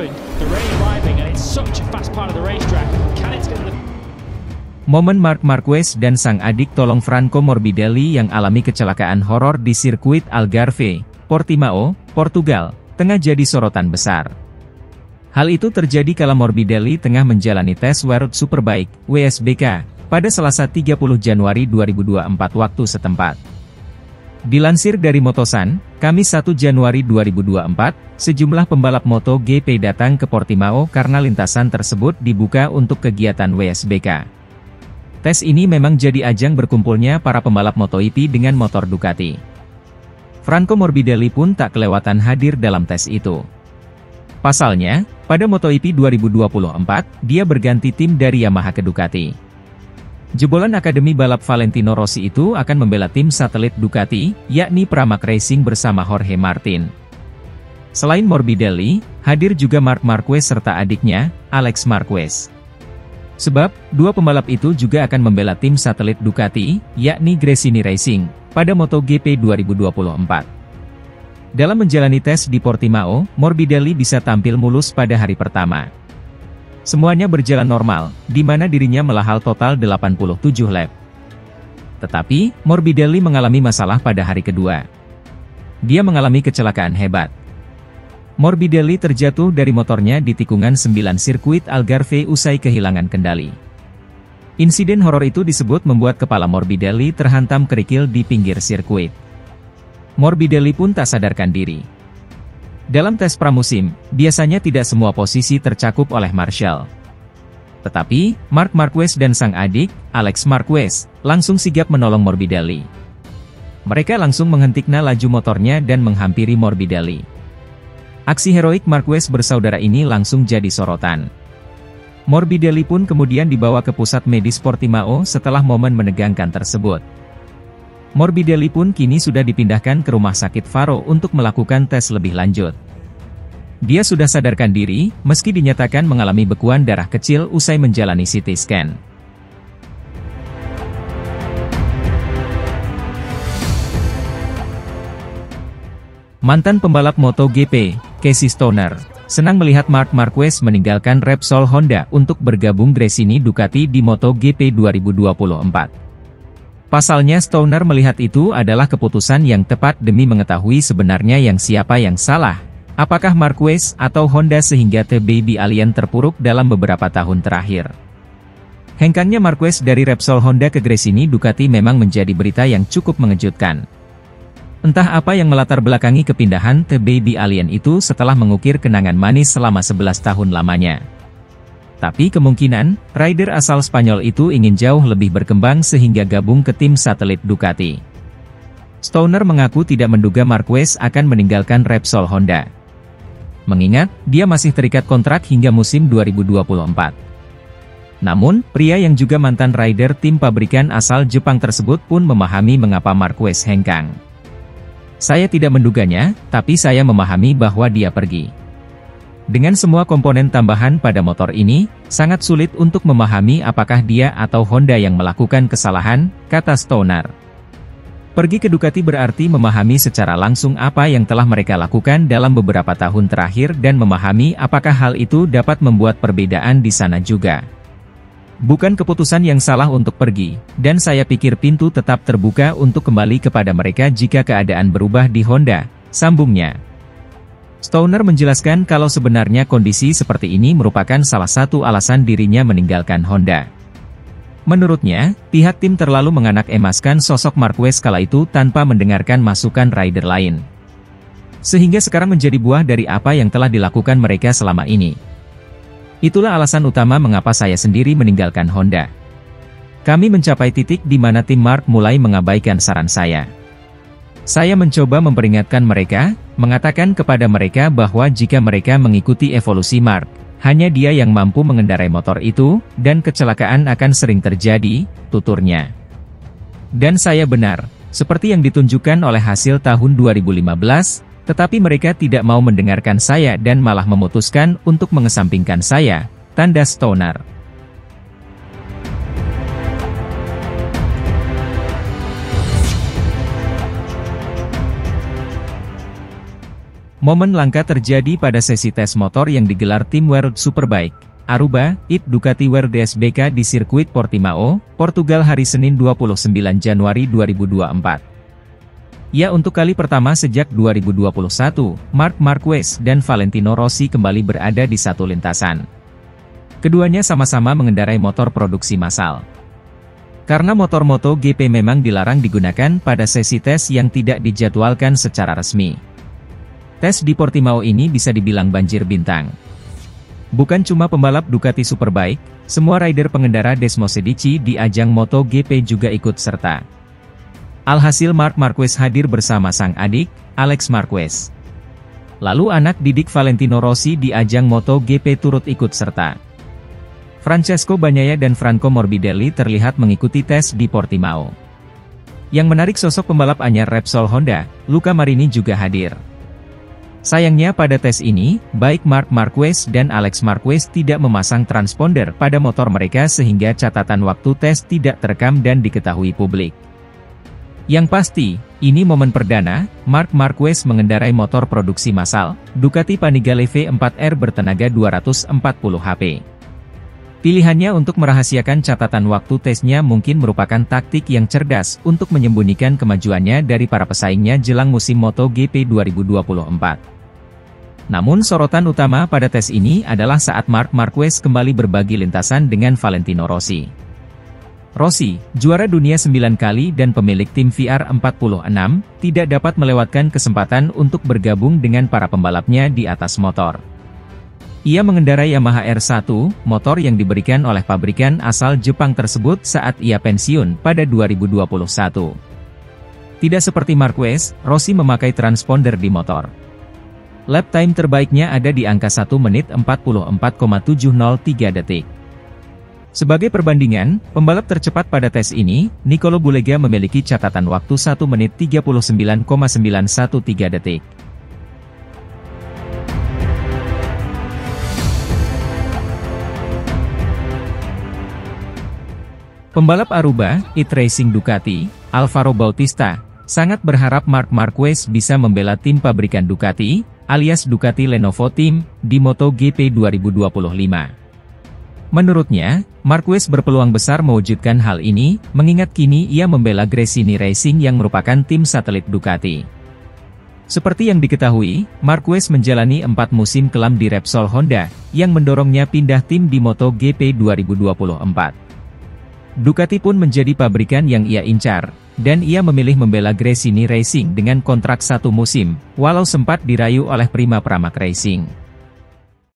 happened. The rain arriving, and it's such a fast part of the racetrack. Can it get the... Momen Marc Marquez dan sang adik tolong Franco Morbidelli yang alami kecelakaan horor di sirkuit Algarve, Portimao, Portugal, tengah jadi sorotan besar. Hal itu terjadi kala Morbidelli tengah menjalani tes World Superbike, WSBK, pada Selasa 30 Januari 2024 waktu setempat. Dilansir dari Motosan, Kamis 1 Januari 2024, sejumlah pembalap MotoGP datang ke Portimao karena lintasan tersebut dibuka untuk kegiatan WSBK. Tes ini memang jadi ajang berkumpulnya para pembalap MotoGP dengan motor Ducati. Franco Morbidelli pun tak kelewatan hadir dalam tes itu. Pasalnya, pada MotoGP 2024, dia berganti tim dari Yamaha ke Ducati. Jebolan Akademi Balap Valentino Rossi itu akan membela tim satelit Ducati, yakni Pramac Racing bersama Jorge Martin. Selain Morbidelli, hadir juga Marc Marquez serta adiknya, Alex Marquez. Sebab, dua pembalap itu juga akan membela tim satelit Ducati, yakni Gresini Racing, pada MotoGP 2024. Dalam menjalani tes di Portimao, Morbidelli bisa tampil mulus pada hari pertama. Semuanya berjalan normal, di mana dirinya melahal total 87 lap. Tetapi, Morbidelli mengalami masalah pada hari kedua. Dia mengalami kecelakaan hebat. Morbidelli terjatuh dari motornya di tikungan 9 sirkuit Algarve usai kehilangan kendali. Insiden horor itu disebut membuat kepala Morbidelli terhantam kerikil di pinggir sirkuit. Morbidelli pun tak sadarkan diri. Dalam tes pramusim, biasanya tidak semua posisi tercakup oleh Marshall. Tetapi, Marc Marquez dan sang adik, Alex Marquez, langsung sigap menolong Morbidelli. Mereka langsung menghentikan laju motornya dan menghampiri Morbidelli. Aksi heroik Marquez bersaudara ini langsung jadi sorotan. Morbidelli pun kemudian dibawa ke pusat medis Portimao setelah momen menegangkan tersebut. Morbidelli pun kini sudah dipindahkan ke rumah sakit Faro untuk melakukan tes lebih lanjut. Dia sudah sadarkan diri, meski dinyatakan mengalami bekuan darah kecil usai menjalani CT scan. Mantan pembalap MotoGP, Casey Stoner, senang melihat Marc Marquez meninggalkan Repsol Honda untuk bergabung Gresini Ducati di MotoGP 2024. Pasalnya Stoner melihat itu adalah keputusan yang tepat demi mengetahui sebenarnya siapa yang salah, apakah Marquez atau Honda sehingga The Baby Alien terpuruk dalam beberapa tahun terakhir. Hengkangnya Marquez dari Repsol Honda ke Gresini Ducati memang menjadi berita yang cukup mengejutkan. Entah apa yang melatar belakangi kepindahan The Baby Alien itu setelah mengukir kenangan manis selama 11 tahun lamanya. Tapi kemungkinan, rider asal Spanyol itu ingin jauh lebih berkembang sehingga gabung ke tim satelit Ducati. Stoner mengaku tidak menduga Marquez akan meninggalkan Repsol Honda. Mengingat, dia masih terikat kontrak hingga musim 2024. Namun, pria yang juga mantan rider tim pabrikan asal Jepang tersebut pun memahami mengapa Marquez hengkang. Saya tidak menduganya, tapi saya memahami bahwa dia pergi. Dengan semua komponen tambahan pada motor ini, sangat sulit untuk memahami apakah dia atau Honda yang melakukan kesalahan, kata Stoner. Pergi ke Ducati berarti memahami secara langsung apa yang telah mereka lakukan dalam beberapa tahun terakhir dan memahami apakah hal itu dapat membuat perbedaan di sana juga. Bukan keputusan yang salah untuk pergi, dan saya pikir pintu tetap terbuka untuk kembali kepada mereka jika keadaan berubah di Honda, sambungnya. Stoner menjelaskan kalau sebenarnya kondisi seperti ini merupakan salah satu alasan dirinya meninggalkan Honda. Menurutnya, pihak tim terlalu menganak-emaskan sosok Marquez kala itu tanpa mendengarkan masukan rider lain. Sehingga sekarang menjadi buah dari apa yang telah dilakukan mereka selama ini. Itulah alasan utama mengapa saya sendiri meninggalkan Honda. Kami mencapai titik di mana tim Marc mulai mengabaikan saran saya. Saya mencoba memperingatkan mereka, mengatakan kepada mereka bahwa jika mereka mengikuti evolusi Marc, hanya dia yang mampu mengendarai motor itu, dan kecelakaan akan sering terjadi, tuturnya. Dan saya benar, seperti yang ditunjukkan oleh hasil tahun 2015, tetapi mereka tidak mau mendengarkan saya dan malah memutuskan untuk mengesampingkan saya, tanda Stoner. Momen langka terjadi pada sesi tes motor yang digelar tim World Superbike Aruba, IT Ducati World SBK di sirkuit Portimao, Portugal hari Senin 29 Januari 2024. Ya, untuk kali pertama sejak 2021, Marc Marquez dan Valentino Rossi kembali berada di satu lintasan. Keduanya sama-sama mengendarai motor produksi massal. Karena motor MotoGP memang dilarang digunakan pada sesi tes yang tidak dijadwalkan secara resmi. Tes di Portimao ini bisa dibilang banjir bintang. Bukan cuma pembalap Ducati Superbike, semua rider pengendara Desmosedici di ajang MotoGP juga ikut serta. Alhasil Marc Marquez hadir bersama sang adik, Alex Marquez. Lalu anak didik Valentino Rossi di ajang MotoGP turut ikut serta. Francesco Bagnaia dan Franco Morbidelli terlihat mengikuti tes di Portimao. Yang menarik, sosok pembalap anyar Repsol Honda, Luca Marini juga hadir. Sayangnya pada tes ini, baik Marc Marquez dan Alex Marquez tidak memasang transponder pada motor mereka sehingga catatan waktu tes tidak terekam dan diketahui publik. Yang pasti, ini momen perdana, Marc Marquez mengendarai motor produksi massal, Ducati Panigale V4R bertenaga 240 HP. Pilihannya untuk merahasiakan catatan waktu tesnya mungkin merupakan taktik yang cerdas untuk menyembunyikan kemajuannya dari para pesaingnya jelang musim MotoGP 2024. Namun sorotan utama pada tes ini adalah saat Marc Marquez kembali berbagi lintasan dengan Valentino Rossi. Rossi, juara dunia 9 kali dan pemilik tim VR46, tidak dapat melewatkan kesempatan untuk bergabung dengan para pembalapnya di atas motor. Ia mengendarai Yamaha R1, motor yang diberikan oleh pabrikan asal Jepang tersebut saat ia pensiun pada 2021. Tidak seperti Marquez, Rossi memakai transponder di motor. Lap time terbaiknya ada di angka 1 menit 44,703 detik. Sebagai perbandingan, pembalap tercepat pada tes ini, Nicolo Bulega memiliki catatan waktu 1 menit 39,913 detik. Pembalap Aruba, IT Racing Ducati, Alvaro Bautista, sangat berharap Marc Marquez bisa membela tim pabrikan Ducati, alias Ducati Lenovo Team, di MotoGP 2025. Menurutnya, Marquez berpeluang besar mewujudkan hal ini, mengingat kini ia membela Gresini Racing yang merupakan tim satelit Ducati. Seperti yang diketahui, Marquez menjalani 4 musim kelam di Repsol Honda, yang mendorongnya pindah tim di MotoGP 2024. Ducati pun menjadi pabrikan yang ia incar, dan ia memilih membela Gresini Racing dengan kontrak 1 musim, walau sempat dirayu oleh Prima Pramac Racing.